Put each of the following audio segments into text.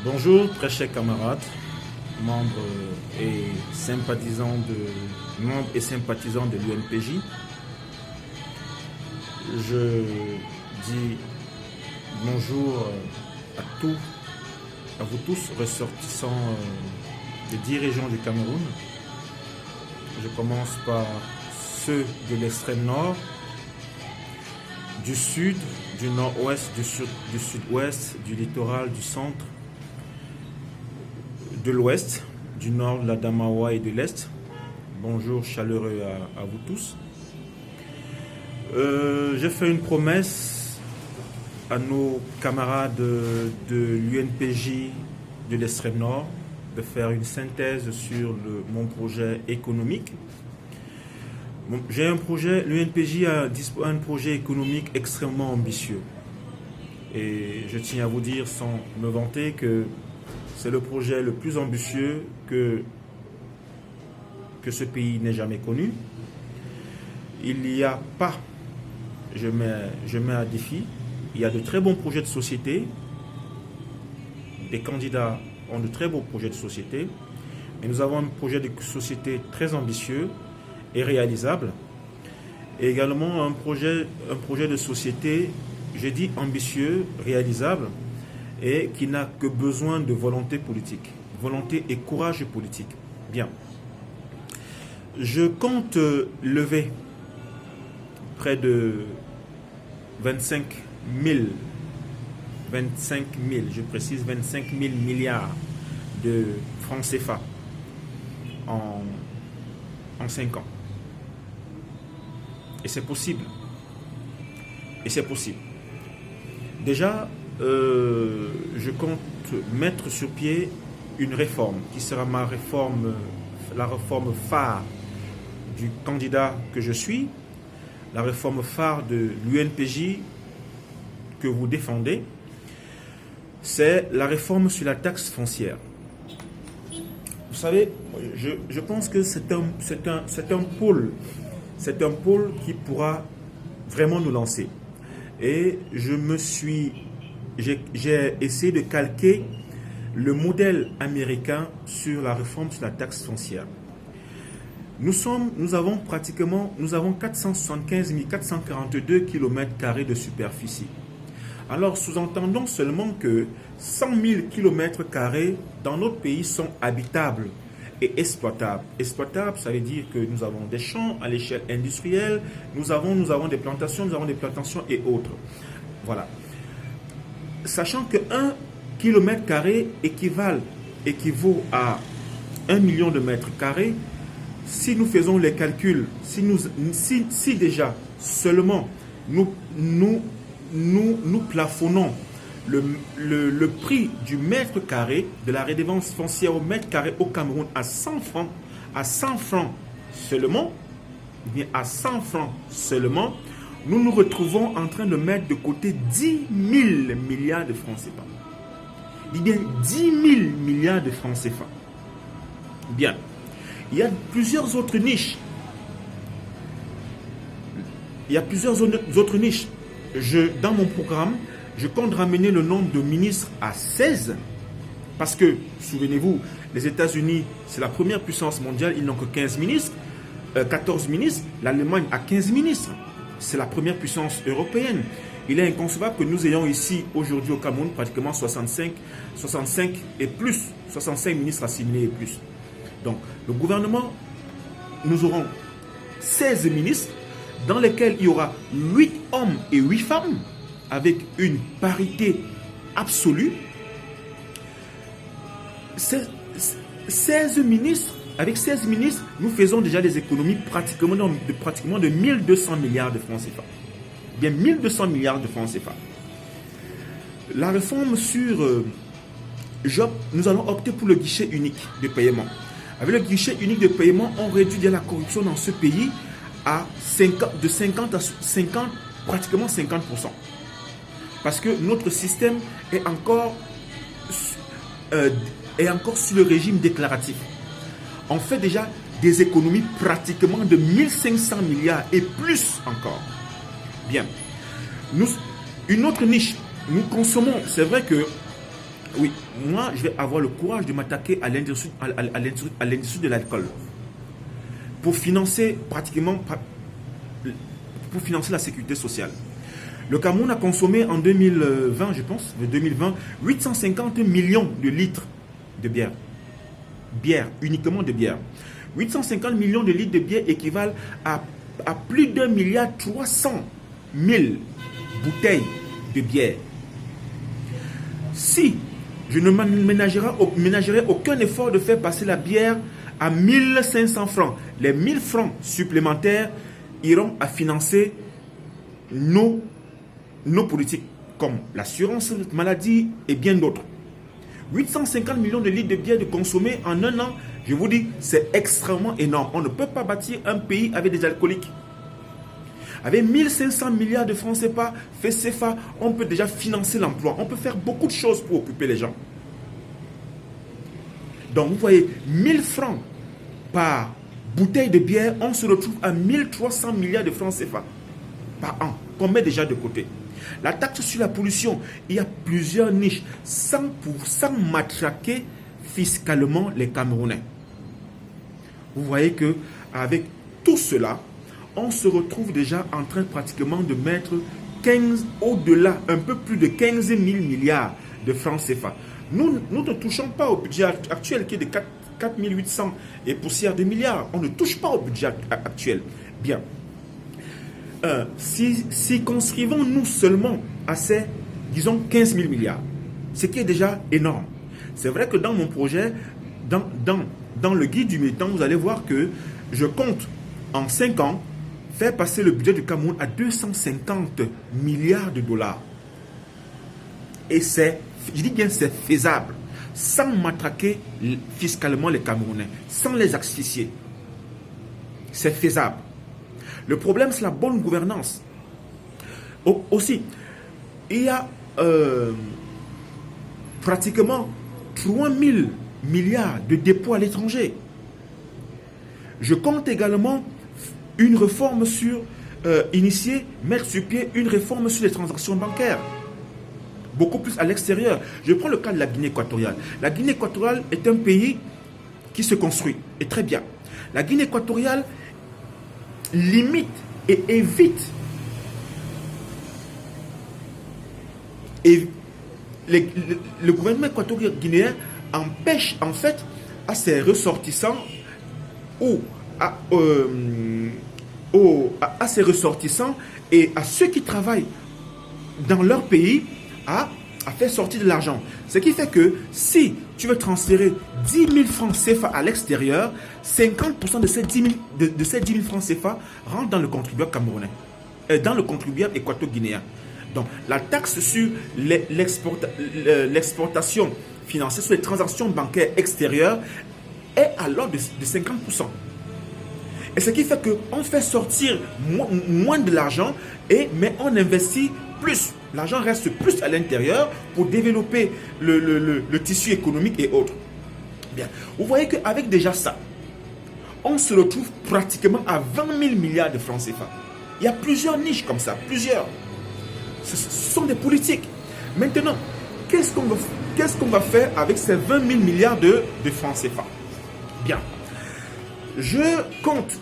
Bonjour, très chers camarades, membres et sympathisants de l'UNPJ. Je dis bonjour à vous tous, ressortissants des 10 régions du Cameroun. Je commence par ceux de l'extrême nord, du sud, du nord-ouest, du sud-ouest, du littoral, du centre, de l'ouest, du nord de la Damawa et de l'est. Bonjour chaleureux à vous tous. J'ai fait une promesse à nos camarades de l'UNPJ de l'extrême nord de faire une synthèse sur mon projet économique. J'ai un projet, l'UNPJ a un projet économique extrêmement ambitieux. Et je tiens à vous dire sans me vanter que c'est le projet le plus ambitieux que ce pays n'ait jamais connu. Il n'y a pas, je mets à défi, il y a de très bons projets de société. Les candidats ont de très beaux projets de société. Mais nous avons un projet de société très ambitieux et réalisable. Et également un projet de société, j'ai dit ambitieux, réalisable, et qui n'a que besoin de volonté politique. Volonté et courage politique. Bien. Je compte lever près de 25 000, je précise 25 000 milliards de francs CFA en 5 ans. Et c'est possible. Déjà, je compte mettre sur pied une réforme qui sera la réforme phare du candidat que je suis, la réforme phare de l'UNPJ que vous défendez. C'est la réforme sur la taxe foncière. Vous savez, je pense que c'est un pôle qui pourra vraiment nous lancer. Et j'ai essayé de calquer le modèle américain sur la réforme sur la taxe foncière. Nous avons 475 442 km² de superficie. Alors, sous-entendons seulement que 100 000 km² dans notre pays sont habitables et exploitables. Exploitables, ça veut dire que nous avons des champs à l'échelle industrielle, nous avons des plantations, et autres. Voilà. Sachant que 1 km² équivaut à 1 million de mètres carrés, si nous faisons les calculs, si déjà seulement nous plafonnons le prix du mètre carré, de la redevance foncière au mètre carré au Cameroun à 100 francs seulement, nous nous retrouvons en train de mettre de côté 10 000 milliards de francs CFA. Il y a 10 000 milliards de francs CFA. Bien. Il y a plusieurs autres niches. Dans mon programme, je compte ramener le nombre de ministres à 16. Parce que, souvenez-vous, les États-Unis, c'est la première puissance mondiale, ils n'ont que 14 ministres. L'Allemagne a 15 ministres. C'est la première puissance européenne. Il est inconcevable que nous ayons ici, aujourd'hui au Cameroun, pratiquement 65 ministres assimilés et plus. Donc, le gouvernement, nous aurons 16 ministres dans lesquels il y aura 8 hommes et 8 femmes avec une parité absolue. 16 ministres, avec 16 ministres, nous faisons déjà des économies pratiquement de 1200 milliards de francs CFA. Bien 1200 milliards de francs CFA. La réforme sur JOP, nous allons opter pour le guichet unique de paiement. Avec le guichet unique de paiement, on réduit la corruption dans ce pays de 50 à 50, pratiquement 50%. Parce que notre système est encore sur le régime déclaratif. On fait déjà des économies pratiquement de 1500 milliards et plus encore. Bien. Une autre niche, nous consommons, c'est vrai que Oui, moi, je vais avoir le courage de m'attaquer à l'industrie de l'alcool pour financer pour financer la sécurité sociale. Le Cameroun a consommé en 2020, je pense, 850 millions de litres de bière. Bière, uniquement de bière. 850 millions de litres de bière équivalent à plus d'1,3 milliard bouteilles de bière. Si je ne ménagerai aucun effort de faire passer la bière à 1500 francs, les 1000 francs supplémentaires iront à financer nos politiques, comme l'assurance maladie et bien d'autres. 850 millions de litres de bière de consommer en un an, je vous dis, c'est extrêmement énorme. On ne peut pas bâtir un pays avec des alcooliques. Avec 1500 milliards de francs CFA, on peut déjà financer l'emploi. On peut faire beaucoup de choses pour occuper les gens. Donc vous voyez, 1000 francs par bouteille de bière, on se retrouve à 1300 milliards de francs CFA par an, qu'on met déjà de côté. La taxe sur la pollution, il y a plusieurs niches, sans matraquer fiscalement les Camerounais. Vous voyez qu'avec tout cela, on se retrouve déjà en train pratiquement de mettre au-delà, un peu plus de 15 000 milliards de francs CFA. Nous ne touchons pas au budget actuel qui est de 4 800 et poussière de milliards. On ne touche pas au budget actuel. Bien. Si conscrivons-nous seulement à ces, disons, 15 000 milliards, ce qui est déjà énorme. C'est vrai que dans mon projet, dans le guide du militant, vous allez voir que je compte en 5 ans faire passer le budget du Cameroun à 250 milliards de dollars. Et je dis bien c'est faisable, sans matraquer fiscalement les Camerounais, sans les asphyxier. C'est faisable. Le problème, c'est la bonne gouvernance. Aussi, il y a pratiquement 3 000 milliards de dépôts à l'étranger. Je compte également une réforme mettre sur pied une réforme sur les transactions bancaires. Beaucoup plus à l'extérieur. Je prends le cas de la Guinée équatoriale. La Guinée équatoriale est un pays qui se construit, et très bien. La Guinée équatoriale limite et évite le gouvernement équatorien guinéen empêche en fait à ses ressortissants ou à ses ressortissants et à ceux qui travaillent dans leur pays à faire sortir de l'argent. Ce qui fait que si tu veux transférer 10 000 francs CFA à l'extérieur, 50% de ces 10 000 francs CFA rentrent dans le contribuable camerounais, dans le contribuable équato-guinéen. Donc la taxe sur l'exportation financière, sur les transactions bancaires extérieures est à l'ordre de 50%. Et ce qui fait qu'on fait sortir moins de l'argent, mais on investit plus. L'argent reste plus à l'intérieur pour développer le tissu économique et autres. Bien. Vous voyez qu'avec déjà ça, on se retrouve pratiquement à 20 000 milliards de francs CFA. Il y a plusieurs niches comme ça, plusieurs. Ce sont des politiques. Maintenant, qu'est-ce qu'on va faire avec ces 20 000 milliards de francs CFA? Bien. Je compte,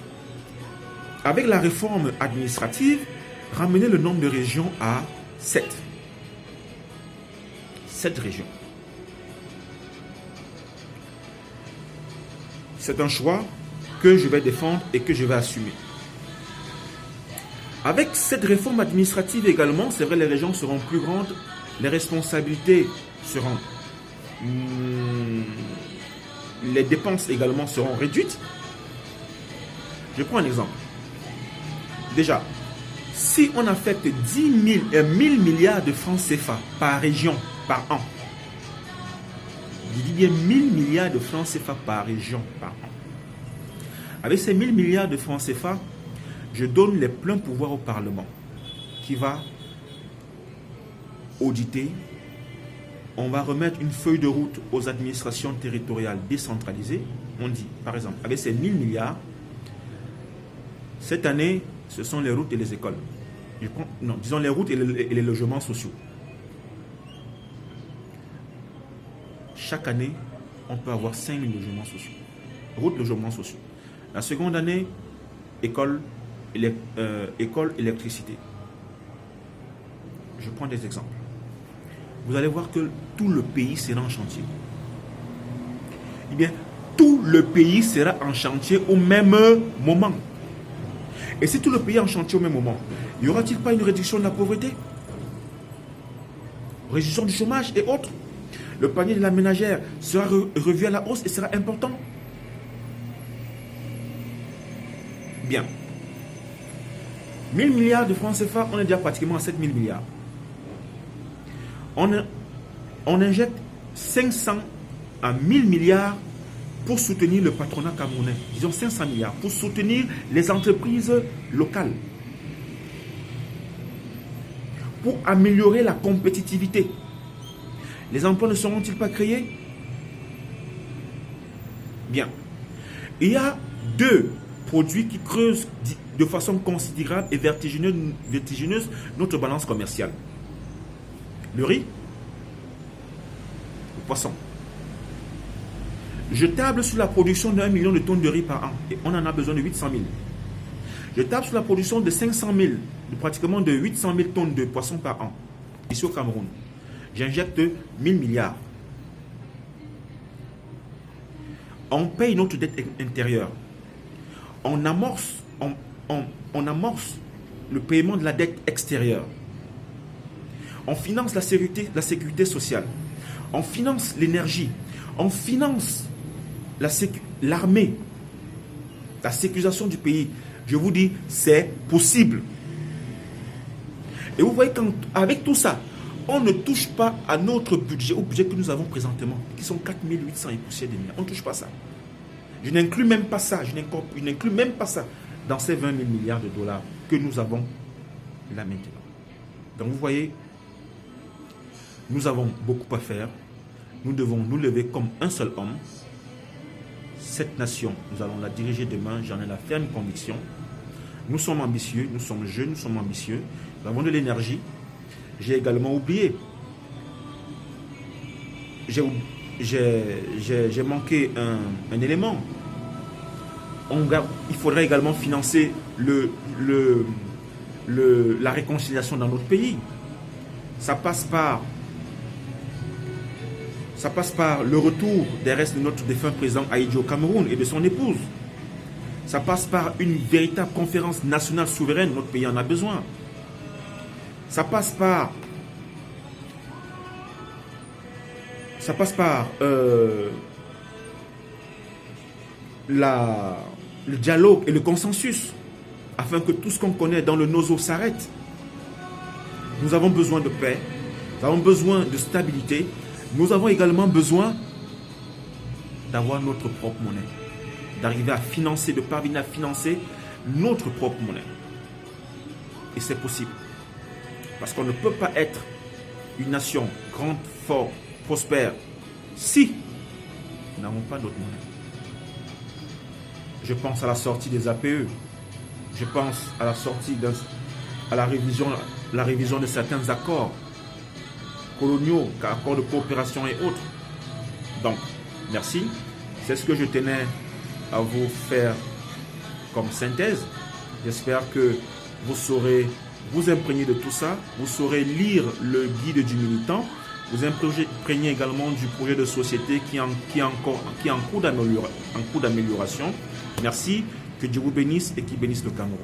avec la réforme administrative, ramener le nombre de régions à 7. 7 régions. C'est un choix que je vais défendre et que je vais assumer. Avec cette réforme administrative également, c'est vrai, les régions seront plus grandes, les responsabilités seront... les dépenses également seront réduites. Je prends un exemple. Déjà, si on affecte 10 000 milliards de francs CFA par région, par an, je dis bien 1000 milliards de francs CFA par région, par an. Avec ces 1000 milliards de francs CFA, je donne les pleins pouvoirs au Parlement qui va auditer. On va remettre une feuille de route aux administrations territoriales décentralisées. On dit, par exemple, avec ces 1000 milliards, cette année, ce sont les routes et les écoles. Disons les routes et les logements sociaux. chaque année, on peut avoir 5 000 logements sociaux. Routes, logements sociaux. La seconde année, école, électricité. Je prends des exemples. Vous allez voir que tout le pays sera en chantier. Eh bien, tout le pays sera en chantier au même moment. Et si tout le pays est en chantier au même moment, y aura-t-il pas une réduction de la pauvreté? Réduction du chômage et autres? Le panier de la ménagère sera revu à la hausse et sera important. Bien. 1000 milliards de francs CFA, on est déjà pratiquement à 7000 milliards. On injecte 500 à 1000 milliards pour soutenir le patronat camerounais. Disons 500 milliards pour soutenir les entreprises locales. Pour améliorer la compétitivité. Les emplois ne seront-ils pas créés? Bien. Il y a deux produits qui creusent de façon considérable et vertigineuse notre balance commerciale. Le riz, le poisson. Je table sur la production de 1 million de tonnes de riz par an et on en a besoin de 800 000. Je table sur la production de 500 000, pratiquement de 800 000 tonnes de poissons par an, ici au Cameroun. J'injecte 1000 milliards. On paye notre dette intérieure. On amorce le paiement de la dette extérieure. On finance la sécurité sociale. On finance l'énergie. On finance l'armée. La sécurisation du pays. Je vous dis, c'est possible. Et vous voyez qu'avec tout ça, on ne touche pas à notre budget, au budget que nous avons présentement, qui sont 4800 et poussière des milliards. On ne touche pas ça. Je n'inclus même pas ça. Je n'inclus même pas ça dans ces 20 000 milliards de dollars que nous avons là maintenant. Donc vous voyez, nous avons beaucoup à faire. Nous devons nous lever comme un seul homme. Cette nation, nous allons la diriger demain. J'en ai la ferme conviction. Nous sommes ambitieux, nous sommes jeunes, nous sommes ambitieux. Nous avons de l'énergie. J'ai également oublié. J'ai manqué un élément. Il faudrait également financer la réconciliation dans notre pays. Ça passe par le retour des restes de notre défunt président Haïdjo au Cameroun et de son épouse. Ça passe par une véritable conférence nationale souveraine. Notre pays en a besoin. Ça passe par le dialogue et le consensus afin que tout ce qu'on connaît dans le nozo s'arrête. Nous avons besoin de paix, nous avons besoin de stabilité, nous avons également besoin d'avoir notre propre monnaie, d'arriver à financer, de parvenir à financer notre propre monnaie. Et c'est possible. Parce qu'on ne peut pas être une nation grande, forte, prospère, si nous n'avons pas notre monnaie. Je pense à la sortie des APE. Je pense à la révision de certains accords coloniaux, accords de coopération et autres. Donc, merci. C'est ce que je tenais à vous faire comme synthèse. J'espère que vous saurez vous imprégner de tout ça. Vous saurez lire le guide du militant. Vous imprégnez également du projet de société qui est en cours d'amélioration. Merci. Que Dieu vous bénisse et qu'il bénisse le Cameroun.